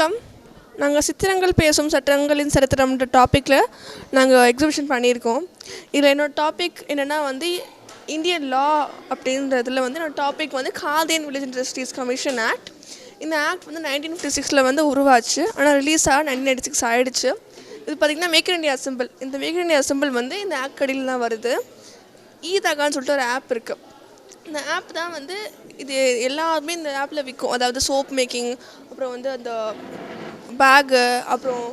வணக்கம். நாங்கள் சித்திரங்கள் பேசும் சட்டங்களின் சரித்திரம்ன்ற டாப்பிக்கில் நாங்கள் எக்ஸிபிஷன் பண்ணியிருக்கோம். இதில் என்னோடய டாபிக் என்னென்னா வந்து இந்தியன் லா அப்படின்றதுல வந்து என்னோடய டாபிக் வந்து khadi and village industries commission act. இந்த ஆக்ட் வந்து 1956 வந்து உருவாச்சு. ஆனால் ரிலீஸ் ஆக 1996 ஆகிடுச்சு. இது பார்த்திங்கன்னா மேக் இன் இண்டியா சிம்பிள். இந்த மேக் இன் இண்டியா சிம்பிள் வந்து இந்த ஆக்ட் கடியில் தான் வருது. ஈதகான்னு சொல்லிட்டு ஒரு ஆப் இருக்குது. இந்த ஆப் தான் வந்து இது எல்லாருமே இந்த ஆப்பில் விற்கும். அதாவது சோப் மேக்கிங், அப்புறம் வந்து அந்த பேகு, அப்புறம்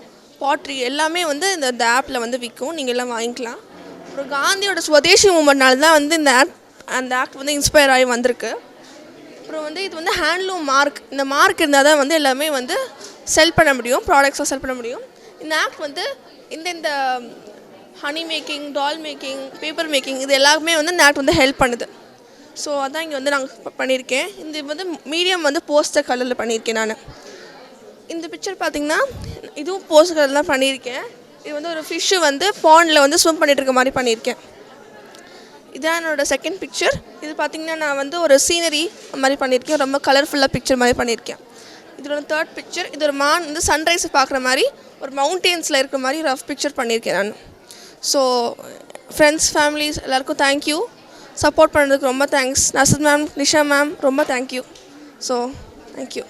பாட்ரி எல்லாமே வந்து இந்த ஆப்பில் வந்து விற்கும். நீங்கள் எல்லாம் வாங்கிக்கலாம். அப்புறம் காந்தியோட ஸ்வதேசி மூமெண்ட்னால தான் வந்து அந்த ஆக்ட் வந்து இன்ஸ்பயர் ஆகி வந்திருக்கு. அப்புறம் வந்து இது வந்து ஹேண்ட்லூம் மார்க். இந்த மார்க் இருந்தால் தான் வந்து எல்லாமே வந்து செல் பண்ண முடியும், ப்ராடக்ட்ஸாக செல் பண்ண முடியும். இந்த ஆக்ட் வந்து இந்த ஹனி மேக்கிங், டால் மேக்கிங், பேப்பர் மேக்கிங் இது எல்லாருக்குமே வந்து இந்த ஆக்ட் வந்து ஹெல்ப் பண்ணுது. ஸோ அதான் இங்கே வந்து நாங்கள் பண்ணியிருக்கேன். இந்த வந்து மீடியம் வந்து போஸ்டர் கலரில் பண்ணியிருக்கேன் நான். இந்த பிக்சர் பார்த்திங்கன்னா இதுவும் போஸ்டர் கலரில் தான் பண்ணியிருக்கேன். இது வந்து ஒரு ஃபிஷ்ஷு வந்து பாண்டில் வந்து ஸ்விம் பண்ணிகிட்டு இருக்க மாதிரி பண்ணியிருக்கேன். இதுதான் என்னோடய செகண்ட் பிக்சர். இது பார்த்திங்கன்னா நான் வந்து ஒரு சீனரி மாதிரி பண்ணியிருக்கேன். ரொம்ப கலர்ஃபுல்லாக பிக்சர் மாதிரி பண்ணியிருக்கேன். இதோட தேர்ட் பிக்சர், இது ஒரு மான் வந்து சன்ரைஸை பார்க்குற மாதிரி ஒரு மவுண்டெயின்ஸில் இருக்கிற மாதிரி ரஃப் பிக்சர் பண்ணியிருக்கேன் நான். ஸோ ஃப்ரெண்ட்ஸ், ஃபேமிலிஸ் எல்லாேருக்கும் தேங்க்யூ. சப்போர்ட் பண்ணுறதுக்கு ரொம்ப தேங்க்ஸ். நசத் மேம், நிஷா மேம் ரொம்ப தேங்க்யூ. So thank you.